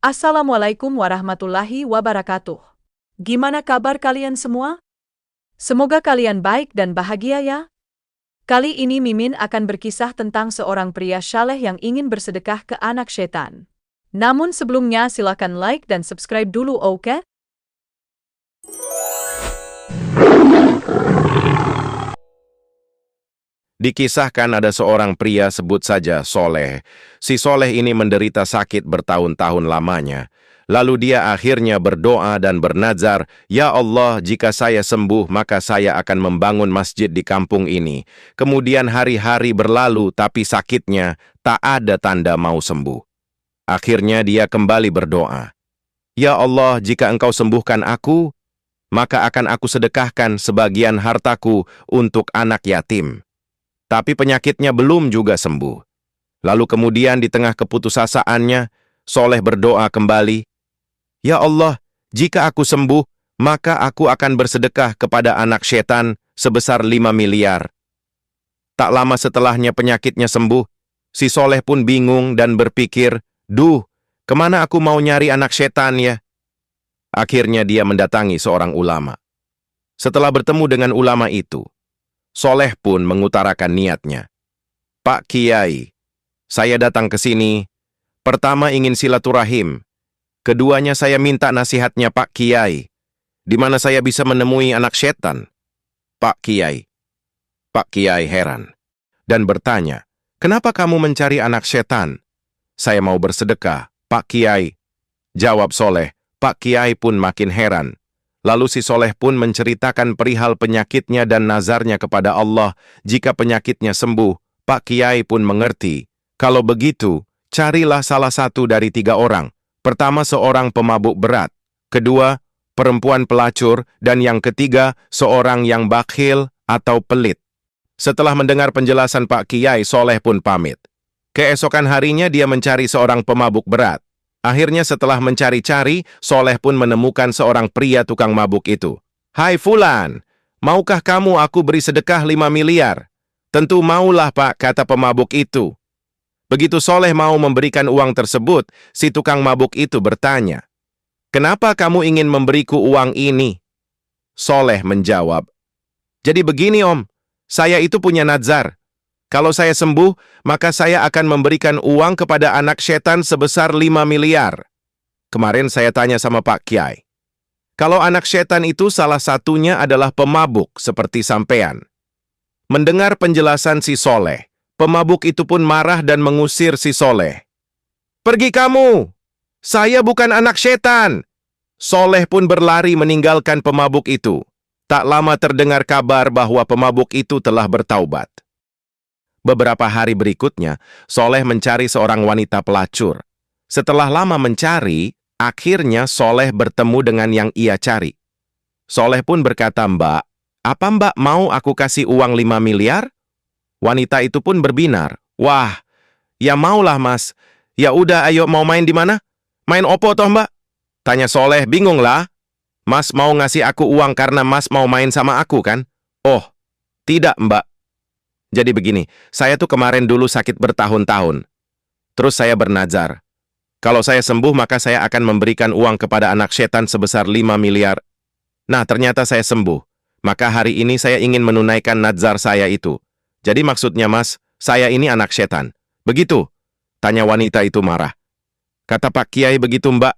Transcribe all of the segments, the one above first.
Assalamualaikum warahmatullahi wabarakatuh. Gimana kabar kalian semua? Semoga kalian baik dan bahagia ya. Kali ini Mimin akan berkisah tentang seorang pria saleh yang ingin bersedekah ke anak setan. Namun sebelumnya silakan like dan subscribe dulu, oke? Dikisahkan ada seorang pria sebut saja Soleh. Si Soleh ini menderita sakit bertahun-tahun lamanya. Lalu dia akhirnya berdoa dan bernazar, "Ya Allah, jika saya sembuh maka saya akan membangun masjid di kampung ini." Kemudian hari-hari berlalu tapi sakitnya tak ada tanda mau sembuh. Akhirnya dia kembali berdoa, "Ya Allah, jika Engkau sembuhkan aku, maka akan aku sedekahkan sebagian hartaku untuk anak yatim." Tapi penyakitnya belum juga sembuh. Lalu kemudian di tengah keputusasaannya, Soleh berdoa kembali, "Ya Allah, jika aku sembuh, maka aku akan bersedekah kepada anak setan sebesar 5 miliar. Tak lama setelahnya penyakitnya sembuh, si Soleh pun bingung dan berpikir, "Duh, kemana aku mau nyari anak setan ya?" Akhirnya dia mendatangi seorang ulama. Setelah bertemu dengan ulama itu, Soleh pun mengutarakan niatnya. "Pak Kiai, saya datang ke sini. Pertama ingin silaturahim. Keduanya saya minta nasihatnya Pak Kiai. Di mana saya bisa menemui anak setan?" Pak Kiai heran dan bertanya, "Kenapa kamu mencari anak setan?" "Saya mau bersedekah, Pak Kiai." Jawab Soleh. Pak Kiai pun makin heran. Lalu si Soleh pun menceritakan perihal penyakitnya dan nazarnya kepada Allah. Jika penyakitnya sembuh, Pak Kiai pun mengerti. Kalau begitu, carilah salah satu dari 3 orang. Pertama, seorang pemabuk berat. Kedua, perempuan pelacur. Dan yang ketiga, seorang yang bakhil atau pelit. Setelah mendengar penjelasan Pak Kiai, Soleh pun pamit. Keesokan harinya dia mencari seorang pemabuk berat. Akhirnya setelah mencari-cari, Soleh pun menemukan seorang pria tukang mabuk itu. "Hai Fulan, maukah kamu aku beri sedekah 5 miliar? "Tentu maulah Pak," kata pemabuk itu. Begitu Soleh mau memberikan uang tersebut, si tukang mabuk itu bertanya, "Kenapa kamu ingin memberiku uang ini?" Soleh menjawab, "Jadi begini Om, saya itu punya nazar. Kalau saya sembuh, maka saya akan memberikan uang kepada anak setan sebesar 5 miliar. Kemarin saya tanya sama Pak Kiai, kalau anak setan itu salah satunya adalah pemabuk seperti sampean." Mendengar penjelasan si Soleh, pemabuk itu pun marah dan mengusir si Soleh. "Pergi kamu! Saya bukan anak setan!" Soleh pun berlari meninggalkan pemabuk itu. Tak lama terdengar kabar bahwa pemabuk itu telah bertaubat. Beberapa hari berikutnya, Soleh mencari seorang wanita pelacur. Setelah lama mencari, akhirnya Soleh bertemu dengan yang ia cari. Soleh pun berkata, "Mbak, apa Mbak mau aku kasih uang 5 miliar? Wanita itu pun berbinar, "Wah, ya maulah Mas. Ya udah, ayo mau main di mana? Main opo toh Mbak?" Tanya Soleh, "Bingung lah. Mas mau ngasih aku uang karena Mas mau main sama aku kan?" "Oh, tidak Mbak. Jadi begini, saya tuh kemarin dulu sakit bertahun-tahun. Terus saya bernazar. Kalau saya sembuh maka saya akan memberikan uang kepada anak setan sebesar 5 miliar. Nah, ternyata saya sembuh. Maka hari ini saya ingin menunaikan nazar saya itu. Jadi maksudnya Mas, saya ini anak setan. Begitu?" Tanya wanita itu marah. Kata Pak Kiai, "Begitu Mbak."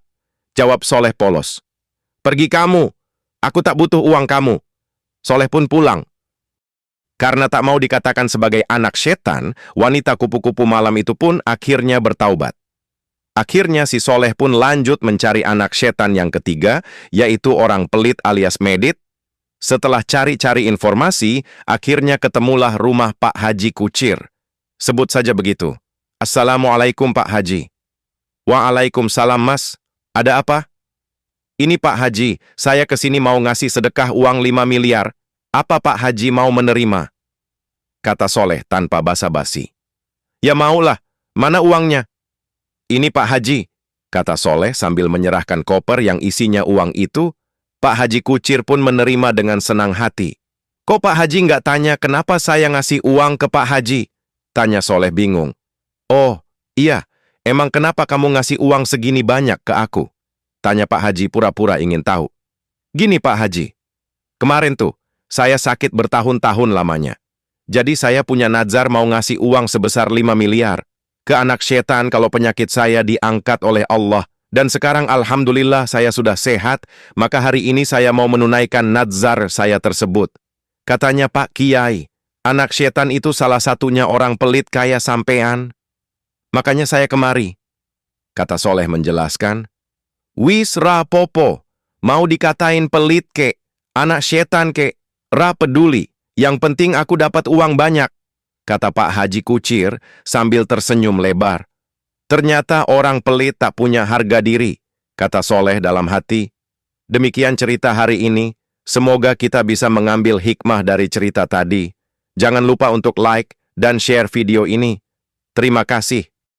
Jawab Soleh polos. "Pergi kamu. Aku tak butuh uang kamu." Soleh pun pulang. Karena tak mau dikatakan sebagai anak setan, wanita kupu-kupu malam itu pun akhirnya bertaubat. Akhirnya si Soleh pun lanjut mencari anak setan yang ketiga, yaitu orang pelit alias medit. Setelah cari-cari informasi, akhirnya ketemulah rumah Pak Haji Kucir. Sebut saja begitu. "Assalamualaikum Pak Haji." "Waalaikumsalam Mas. Ada apa?" "Ini Pak Haji, saya kesini mau ngasih sedekah uang 5 miliar. Apa Pak Haji mau menerima?" Kata Soleh tanpa basa-basi. "Ya maulah, mana uangnya?" "Ini Pak Haji," kata Soleh sambil menyerahkan koper yang isinya uang itu. Pak Haji Kucir pun menerima dengan senang hati. "Kok Pak Haji nggak tanya kenapa saya ngasih uang ke Pak Haji?" Tanya Soleh bingung. "Oh, iya, Emang kenapa kamu ngasih uang segini banyak ke aku? Tanya Pak Haji pura-pura ingin tahu. Gini Pak Haji, kemarin tuh, saya sakit bertahun-tahun lamanya. Jadi saya punya nazar mau ngasih uang sebesar 5 miliar ke anak setan kalau penyakit saya diangkat oleh Allah. Dan sekarang alhamdulillah saya sudah sehat, maka hari ini saya mau menunaikan nazar saya tersebut. Katanya Pak Kiai, anak setan itu salah satunya orang pelit kaya sampean. Makanya saya kemari. Kata Soleh menjelaskan, wis ra popo, mau dikatain pelit kek, anak setan kek, ra peduli, yang penting aku dapat uang banyak. Kata Pak Haji Kucir sambil tersenyum lebar. Ternyata orang pelit tak punya harga diri, kata Soleh dalam hati. Demikian cerita hari ini, semoga kita bisa mengambil hikmah dari cerita tadi. Jangan lupa untuk like dan share video ini. Terima kasih.